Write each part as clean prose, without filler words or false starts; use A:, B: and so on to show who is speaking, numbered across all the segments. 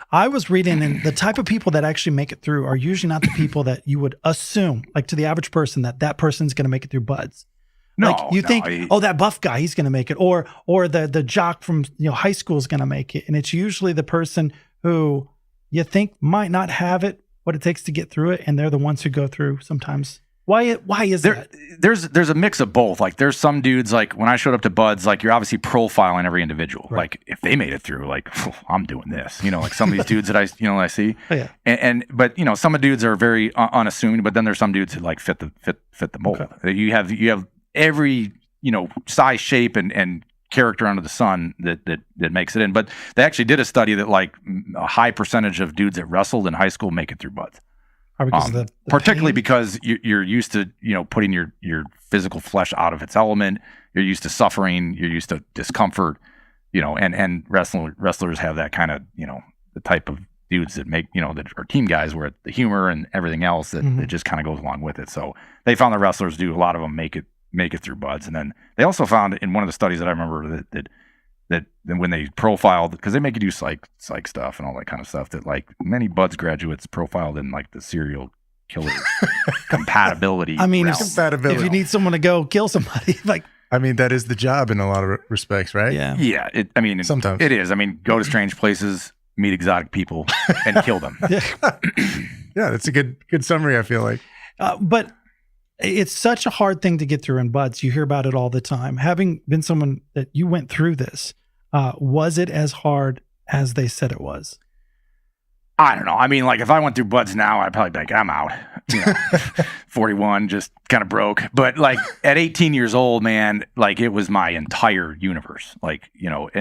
A: I was reading, and the type of people that actually make it through are usually not the people that you would assume, like to the average person, that person's going to make it through buds.
B: No,
A: like you think, that buff guy, he's going to make it, or the jock from high school is going to make it, and it's usually the person who you think might not have it, what it takes to get through it, and they're the ones who go through sometimes. Why is that?
B: There's a mix of both. Like there's some dudes, like when I showed up to buds, like you're obviously profiling every individual. Right. Like if they made it through, like I'm doing this. Like some of these dudes that I see. Oh, yeah. But some of the dudes are very unassuming. But then there's some dudes that like fit the mold. Okay. You have every size, shape, and character under the sun that makes it in. But they actually did a study that like a high percentage of dudes that wrestled in high school make it through buds.
A: Because the
B: particularly
A: pain?
B: Because you're used to putting your physical flesh out of its element. You're used to suffering. You're used to discomfort. And wrestlers have that kind of the type of dudes that make that are team guys, where the humor and everything else that just kind of goes along with it. So they found that wrestlers do, a lot of them make it through buds. And then they also found in one of the studies that I remember that when they profiled, because they make you do psych stuff and all that kind of stuff, that like many buds graduates profiled in like the serial killer compatibility.
A: I mean,
C: compatibility.
A: If you need someone to go kill somebody, like.
C: I mean, that is the job in a lot of respects, right?
A: Yeah.
B: Yeah. Sometimes it is. I mean, go to strange places, meet exotic people, and kill them.
C: Yeah, that's a good summary, I feel like.
A: But it's such a hard thing to get through in buds. You hear about it all the time. Having been someone that you went through this, was it as hard as they said it was?
B: I don't know. I mean, like if I went through buds now, I'd probably be like, I'm out. 41, just kind of broke. But like at 18 years old, man, like it was my entire universe. Like,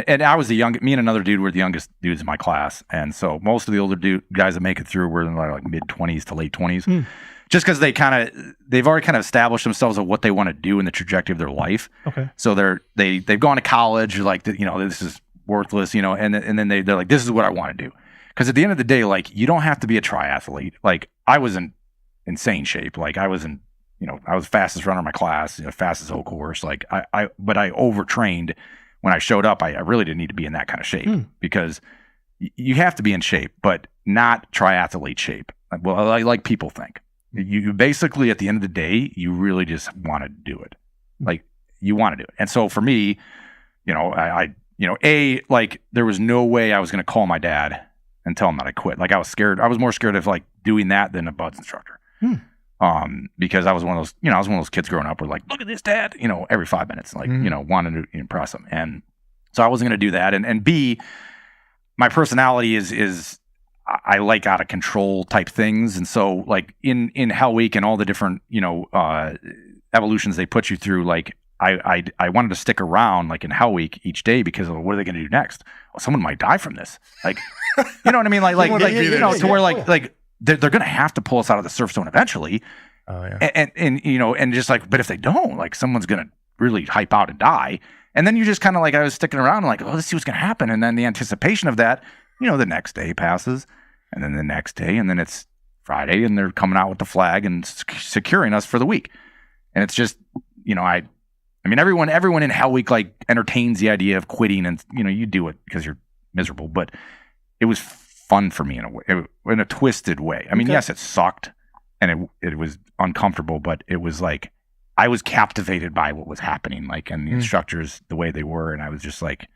B: and I was me and another dude were the youngest dudes in my class. And so most of the older guys that make it through were in like mid 20s to late 20s. Just because they've already kind of established themselves of what they want to do in the trajectory of their life. Okay. So they've gone to college, like, this is worthless, and then they're like, this is what I want to do. Because at the end of the day, like, you don't have to be a triathlete. Like, I was in insane shape. Like, I was fastest runner in my class, fastest whole course. Like, but I overtrained when I showed up. I really didn't need to be in that kind of shape because you have to be in shape, but not triathlete shape. Well, like people think. You basically, at the end of the day, you really just want to do it. Like, you want to do it. And so for me, like, there was no way I was going to call my dad and tell him that I quit. Like, I was scared. I was more scared of like doing that than a buds instructor. Because I was one of those kids growing up where like, look at this, dad, every 5 minutes, like, wanting to impress him. And so I wasn't going to do that. And B, my personality is I like out of control type things. And so like in Hell Week and all the different, evolutions they put you through, like I wanted to stick around like in Hell Week each day because what are they going to do next? Well, someone might die from this. Like, you know what I mean? Like to where like they're going to have to pull us out of the surf zone eventually. Oh yeah. And just like, but if they don't, like someone's going to really hype out and die. And then you just kind of like, I was sticking around like, oh, let's see what's going to happen. And then the anticipation of that, the next day passes, and then the next day, and then it's Friday, and they're coming out with the flag and securing us for the week. And it's just, I mean, everyone in Hell Week like entertains the idea of quitting, and you do it because you're miserable. But it was fun for me in a way, in a twisted way. I mean, yes, it sucked, and it was uncomfortable, but it was like I was captivated by what was happening, like, and the instructors the way they were, and I was just like,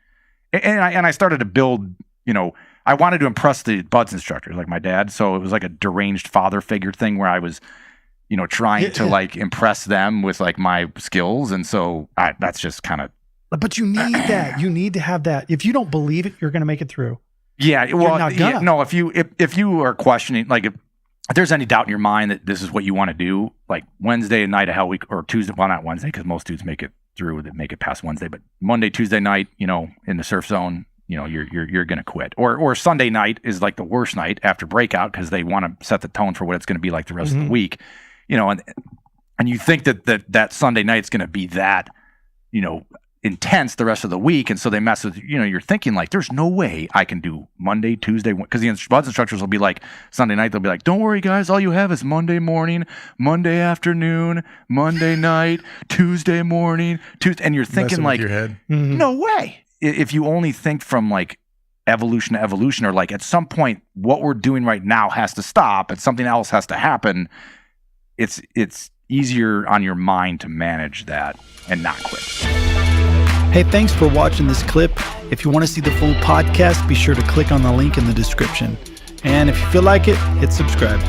B: and I started to build, I wanted to impress the buds instructors, like my dad. So it was like a deranged father figure thing where I was, trying to like impress them with like my skills. And so that's just kind of.
A: But you need that. You need to have that. If you don't believe it, you're going to make it through.
B: Yeah. Well, no, if you are questioning, like if there's any doubt in your mind that this is what you want to do, like Wednesday night of Hell Week or Tuesday, well, not Wednesday, because most dudes make it through, that make it past Wednesday, but Monday, Tuesday night, in the surf zone, you're going to quit. Or Sunday night is like the worst night after breakout because they want to set the tone for what it's going to be like the rest of the week, and you think that Sunday night's going to be that, intense the rest of the week. And so they mess with, you're thinking like, there's no way I can do Monday, Tuesday, because the buds instructors will be like, Sunday night, they'll be like, don't worry guys, all you have is Monday morning, Monday afternoon, Monday night, Tuesday morning, and you're thinking like, no way. If you only think from like evolution to evolution, or like at some point what we're doing right now has to stop and something else has to happen, it's easier on your mind to manage that and not quit.
A: Hey, thanks for watching this clip. If you want to see the full podcast, be sure to click on the link in the description. And if you feel like it, hit subscribe.